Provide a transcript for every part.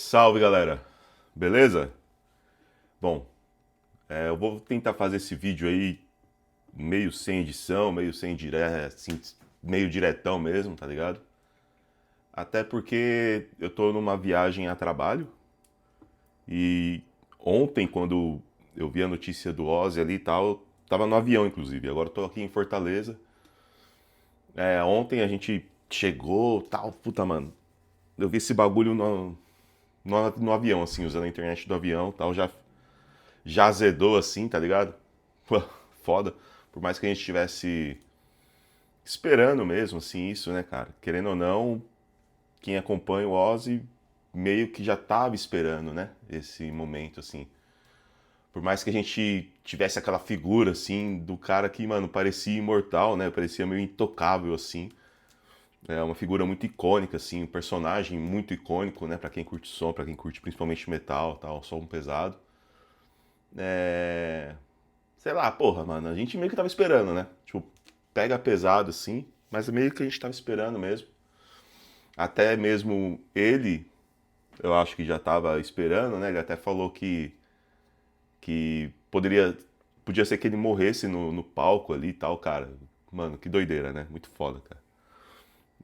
Salve, galera! Beleza? Bom, eu vou tentar fazer esse vídeo aí meio sem edição, meio sem assim, meio diretão mesmo, tá ligado? Até porque eu tô numa viagem a trabalho e ontem, quando eu vi a notícia do Ozzy ali e tal, eu tava no avião, inclusive. Agora eu tô aqui em Fortaleza. Ontem a gente chegou, tal, puta, mano. Eu vi esse bagulho no avião, assim, usando a internet do avião, tal, já azedou assim, tá ligado? Pô, foda. Por mais que a gente estivesse esperando mesmo, assim, isso, né, cara? Querendo ou não, quem acompanha o Ozzy meio que já tava esperando, né? Esse momento, assim. Por mais que a gente tivesse aquela figura, assim, do cara que, mano, parecia imortal, né? Parecia meio intocável, assim. É uma figura muito icônica, assim, um personagem muito icônico, né? Pra quem curte som, pra quem curte principalmente metal, tal, som pesado. É... Sei lá, porra, mano, a gente meio que tava esperando, né? Tipo, pega pesado assim, mas meio que a gente tava esperando mesmo. Até mesmo ele, eu acho que já tava esperando, né? Ele até falou que podia ser que ele morresse no palco ali e tal, cara. Mano, que doideira, né? Muito foda, cara.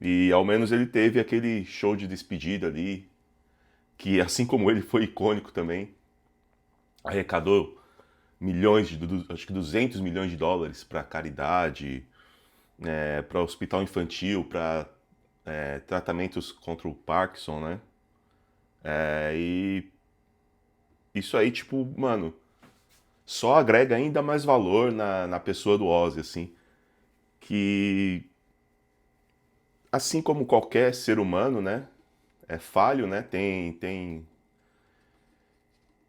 E ao menos ele teve aquele show de despedida ali, que assim como ele foi icônico também, arrecadou milhões acho que 200 milhões de dólares para caridade, para hospital infantil, para tratamentos contra o Parkinson, né? E isso aí, tipo, mano, só agrega ainda mais valor na pessoa do Ozzy, assim. Que, assim como qualquer ser humano, né? É falho, né?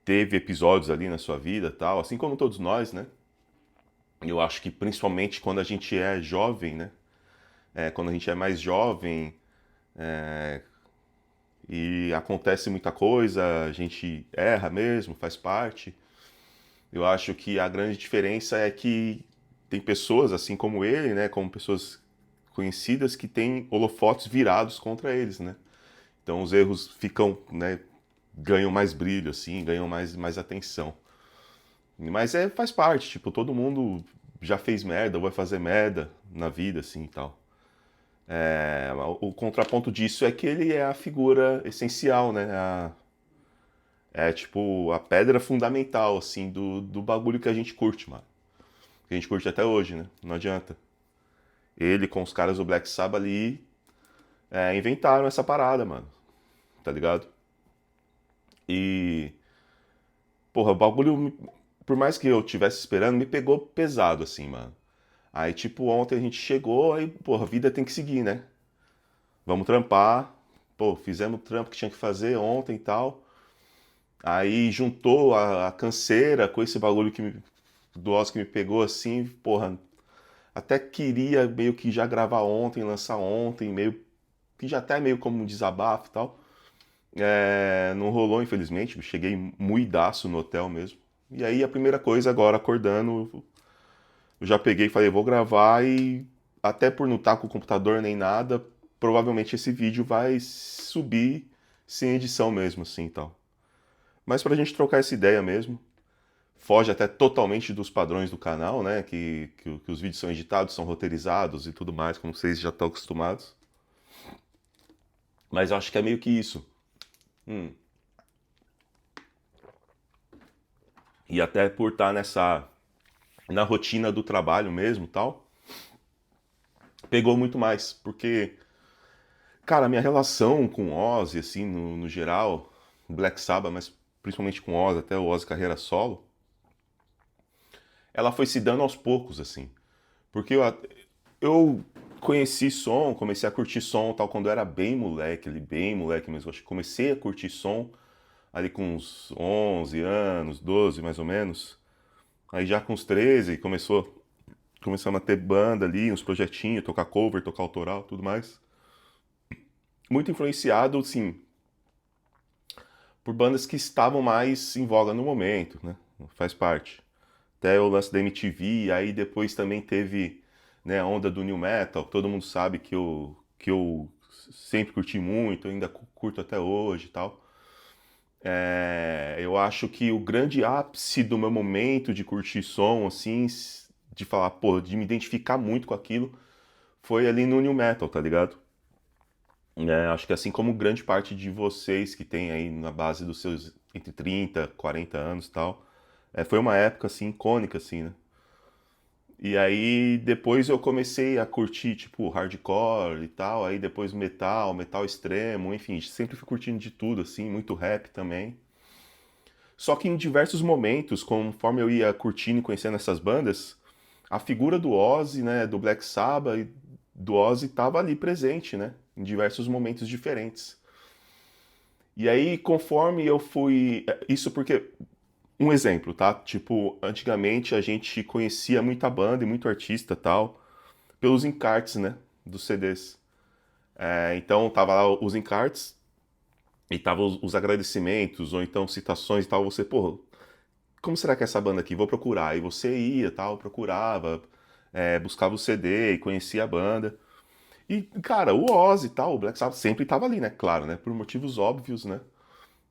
Teve episódios ali na sua vida tal, assim como todos nós, né? Eu acho que principalmente quando a gente é jovem, né? Quando a gente é mais jovem, e acontece muita coisa, a gente erra mesmo, faz parte. Eu acho que a grande diferença é que tem pessoas, assim como ele, né, como pessoas conhecidas, que têm holofotes virados contra eles, né? Então os erros ficam, né, ganham mais brilho, assim, ganham mais atenção. Mas faz parte, tipo, todo mundo já fez merda ou vai fazer merda na vida, assim, e tal. O contraponto disso é que ele é a figura essencial, né? É tipo a pedra fundamental, assim, do bagulho que a gente curte, mano. Que a gente curte até hoje, né? Não adianta. Ele com os caras do Black Sabbath ali inventaram essa parada, mano. Tá ligado? E, porra, o bagulho, por mais que eu tivesse esperando, me pegou pesado, assim, mano. Aí, tipo, ontem a gente chegou, aí, porra, a vida tem que seguir, né? Vamos trampar. Pô, fizemos o trampo que tinha que fazer ontem e tal. Aí juntou a canseira com esse bagulho do Oscar que me pegou assim, porra, até queria meio que já gravar ontem, lançar ontem, meio que já até meio como um desabafo e tal. Não rolou, infelizmente. Cheguei muidaço no hotel mesmo. E aí a primeira coisa agora, acordando, eu já peguei e falei, vou gravar e até por não estar com o computador nem nada, provavelmente esse vídeo vai subir sem edição mesmo, assim e tal. Mas pra gente trocar essa ideia mesmo, foge até totalmente dos padrões do canal, né? Que os vídeos são editados, são roteirizados e tudo mais, como vocês já estão acostumados. Mas eu acho que é meio que isso. Hum. E até por estar na rotina do trabalho mesmo, tal, pegou muito mais, porque, cara, a minha relação com o Ozzy, assim, no geral, Black Sabbath, mas principalmente com o Ozzy, até o Ozzy carreira solo, ela foi se dando aos poucos, assim. Porque eu conheci som, comecei a curtir som tal quando eu era bem moleque, ali, bem moleque mesmo. Acho que comecei a curtir som ali com uns 11 anos, 12 mais ou menos. Aí já com uns 13 começamos a ter banda ali, uns projetinhos, tocar cover, tocar autoral, tudo mais. Muito influenciado, sim, por bandas que estavam mais em voga no momento, né? Faz parte. Até o lance da MTV, aí depois também teve, né, a onda do New Metal, que todo mundo sabe que eu sempre curti muito, ainda curto até hoje e tal. Eu acho que o grande ápice do meu momento de curtir som, assim, de falar, pô, de me identificar muito com aquilo, foi ali no New Metal, tá ligado? Acho que assim como grande parte de vocês que tem aí na base dos seus entre 30, 40 anos e tal, foi uma época assim icônica assim, né? E aí depois eu comecei a curtir tipo hardcore e tal, aí depois metal, metal extremo, enfim, sempre fui curtindo de tudo assim, muito rap também. Só que em diversos momentos, conforme eu ia curtindo e conhecendo essas bandas, a figura do Ozzy, né, do Black Sabbath e do Ozzy estava ali presente, né, em diversos momentos diferentes. E aí, conforme eu fui. Isso porque. Um exemplo, tá? Tipo, antigamente a gente conhecia muita banda e muito artista tal, pelos encartes, né? Dos CDs. Então, tava lá os encartes e tava os agradecimentos, ou então citações e tal. Você, pô, como será que é essa banda aqui? Vou procurar. E você ia, tal, procurava, buscava o CD e conhecia a banda. E, cara, o Ozzy e tal, o Black Sabbath sempre tava ali, né? Claro, né? Por motivos óbvios, né?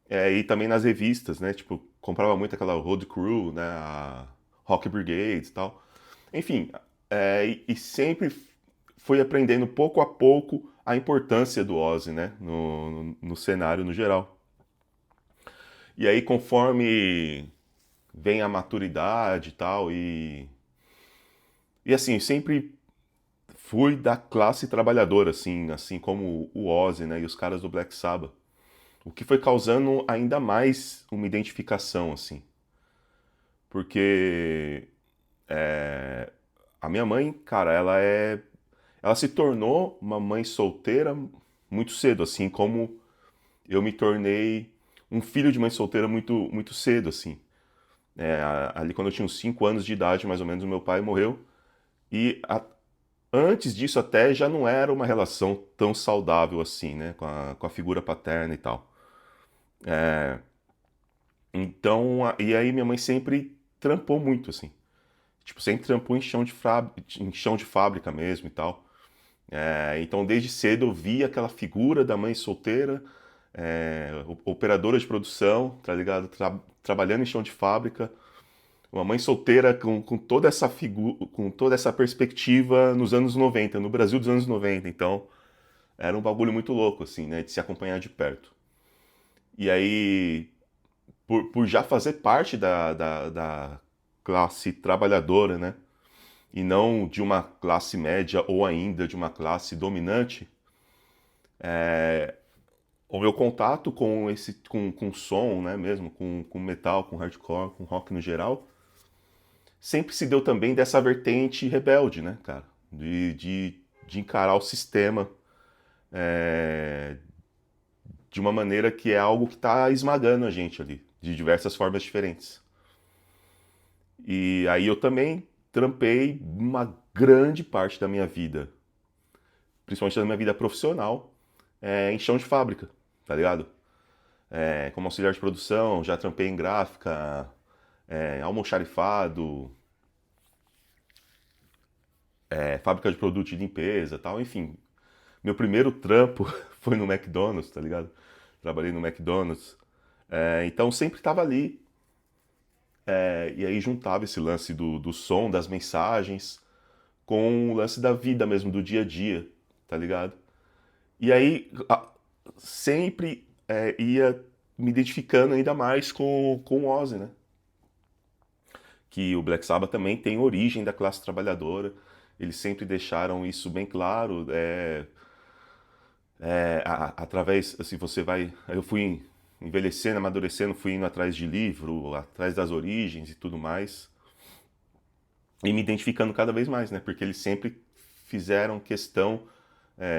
E também nas revistas, né? Tipo, comprava muito aquela Road Crew, né? A Rock Brigade e tal. Enfim, e sempre fui aprendendo pouco a pouco a importância do Ozzy, né? No cenário no geral. E aí, conforme vem a maturidade e tal, e assim, sempre fui da classe trabalhadora, assim como o Ozzy, né? E os caras do Black Sabbath. O que foi causando ainda mais uma identificação, assim. Porque a minha mãe, cara, ela se tornou uma mãe solteira muito cedo, assim como eu me tornei um filho de mãe solteira muito cedo, assim. Ali quando eu tinha uns 5 anos de idade, mais ou menos, o meu pai morreu. E antes disso até já não era uma relação tão saudável assim, né, com a figura paterna e tal. Então, e aí minha mãe sempre trampou muito, assim. Tipo, sempre trampou em chão de fábrica mesmo e tal. Então, desde cedo eu vi aquela figura da mãe solteira, operadora de produção, tá ligado? Trabalhando em chão de fábrica. Uma mãe solteira com toda essa figura, com toda essa perspectiva nos anos 90, no Brasil dos anos 90. Então, era um bagulho muito louco, assim, né? De se acompanhar de perto. E aí, por já fazer parte da classe trabalhadora, né? E não de uma classe média ou ainda de uma classe dominante, o meu contato com som, né, mesmo, com metal, com hardcore, com rock no geral, sempre se deu também dessa vertente rebelde, né, cara? De encarar o sistema é, de uma maneira que é algo que está esmagando a gente ali, de diversas formas diferentes. E aí eu também trampei uma grande parte da minha vida, principalmente da minha vida profissional, em chão de fábrica, tá ligado? Como auxiliar de produção, já trampei em gráfica, almoxarifado, fábrica de produto de limpeza, tal, enfim. Meu primeiro trampo foi no McDonald's, tá ligado? Trabalhei no McDonald's. Então sempre tava ali. E aí juntava esse lance do som, das mensagens, com o lance da vida mesmo, do dia a dia, tá ligado? E aí sempre ia me identificando ainda mais com o Ozzy, né? Que o Black Sabbath também tem origem da classe trabalhadora. Eles sempre deixaram isso bem claro. Através, assim, você vai. Eu fui envelhecendo, amadurecendo, fui indo atrás de livro, atrás das origens e tudo mais. E me identificando cada vez mais, né? Porque eles sempre fizeram questão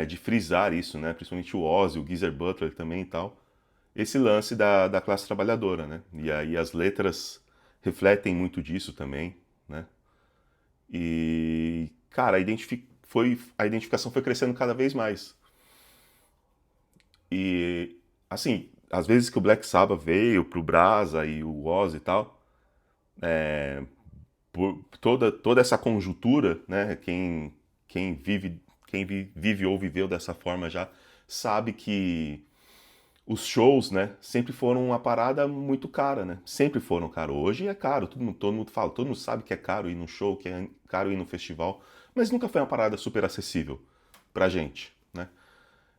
de frisar isso, né? Principalmente o Ozzy, o Geezer Butler também e tal. Esse lance da classe trabalhadora, né? E aí as letras refletem muito disso também, né? E, cara, a identificação foi crescendo cada vez mais. E, assim, às vezes que o Black Sabbath veio pro Brasa e o Ozzy e tal, por toda essa conjuntura, né? Quem vive ou viveu dessa forma já sabe que os shows, né, sempre foram uma parada muito cara, né? Sempre foram caro. Hoje é caro, todo mundo fala, todo mundo sabe que é caro ir num show, que é caro ir num festival, mas nunca foi uma parada super acessível pra gente, né?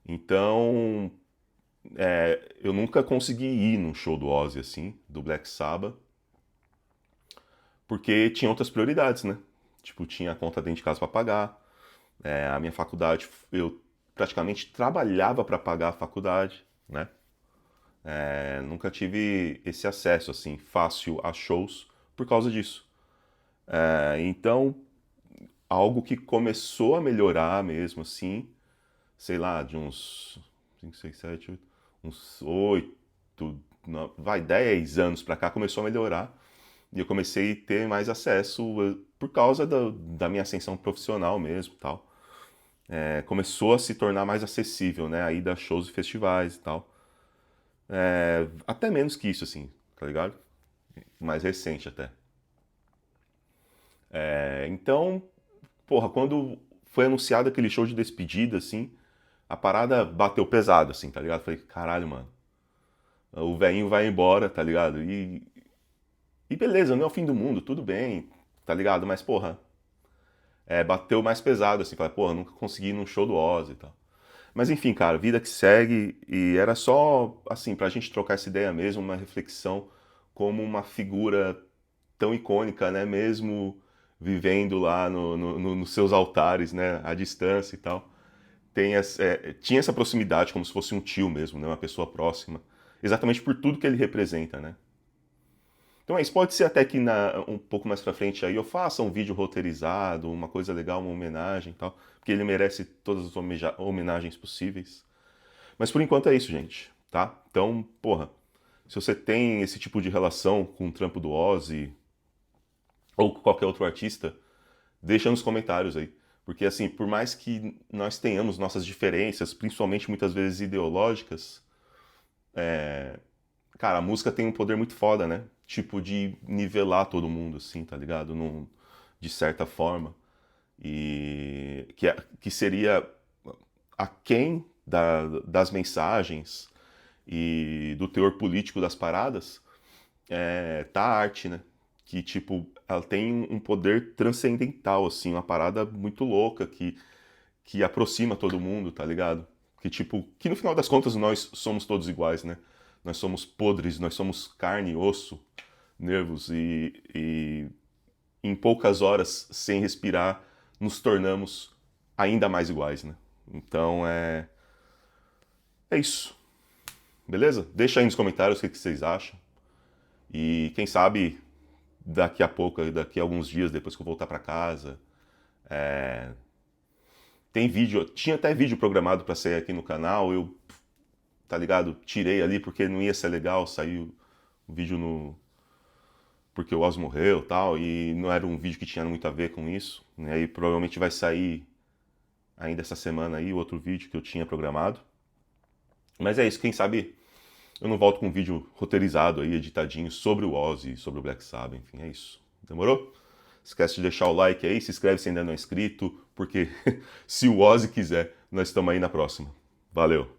Então, eu nunca consegui ir num show do Ozzy assim, do Black Sabbath, porque tinha outras prioridades, né? Tipo, tinha a conta dentro de casa pra pagar, a minha faculdade, eu praticamente trabalhava pra pagar a faculdade, né? Nunca tive esse acesso assim fácil a shows por causa disso. Então, algo que começou a melhorar mesmo assim, sei lá, de uns 5, 6, 7, 8, uns 8, vai 10 anos pra cá começou a melhorar e eu comecei a ter mais acesso por causa da minha ascensão profissional mesmo, tal. Começou a se tornar mais acessível, né, a ir a shows e festivais e tal. Até menos que isso, assim, tá ligado? Mais recente até. Então, porra, quando foi anunciado aquele show de despedida, assim, a parada bateu pesado, assim, tá ligado? Falei, caralho, mano, o velhinho vai embora, tá ligado? E beleza, não é o fim do mundo, tudo bem, tá ligado? Mas, porra, bateu mais pesado, assim, falei, porra, nunca consegui ir num show do Ozzy e tal. Mas enfim, cara, vida que segue, e era só, assim, pra gente trocar essa ideia mesmo, uma reflexão como uma figura tão icônica, né? Mesmo vivendo lá nos seus altares, né? À distância e tal. Tinha essa proximidade, como se fosse um tio mesmo, né? Uma pessoa próxima. Exatamente por tudo que ele representa, né? Então é isso, pode ser até que um pouco mais pra frente aí eu faça um vídeo roteirizado, uma coisa legal, uma homenagem e tal, porque ele merece todas as homenagens possíveis. Mas por enquanto é isso, gente, tá? Então, porra, se você tem esse tipo de relação com o trampo do Ozzy ou com qualquer outro artista, deixa nos comentários aí. Porque assim, por mais que nós tenhamos nossas diferenças, principalmente muitas vezes ideológicas, cara, a música tem um poder muito foda, né? Tipo, de nivelar todo mundo, assim, tá ligado? De certa forma. E que seria aquém das mensagens e do teor político das paradas, tá a arte, né? Que, tipo, ela tem um poder transcendental, assim, uma parada muito louca que aproxima todo mundo, tá ligado? Que, tipo, que no final das contas nós somos todos iguais, né? Nós somos podres, nós somos carne, osso, nervos e em poucas horas, sem respirar, nos tornamos ainda mais iguais, né? Então é isso, beleza? Deixa aí nos comentários o que vocês acham. E quem sabe daqui a pouco, daqui a alguns dias, depois que eu voltar para casa, tem vídeo, tinha até vídeo programado para sair aqui no canal, eu, tá ligado? Tirei ali porque não ia ser legal, saiu o vídeo porque o Oz morreu e tal, e não era um vídeo que tinha muito a ver com isso, né? E provavelmente vai sair ainda essa semana aí, outro vídeo que eu tinha programado. Mas é isso, quem sabe eu não volto com um vídeo roteirizado aí, editadinho, sobre o Ozzy, sobre o Black Sabbath, enfim, é isso. Demorou? Esquece de deixar o like aí, se inscreve se ainda não é inscrito, porque se o Ozzy quiser, nós estamos aí na próxima. Valeu!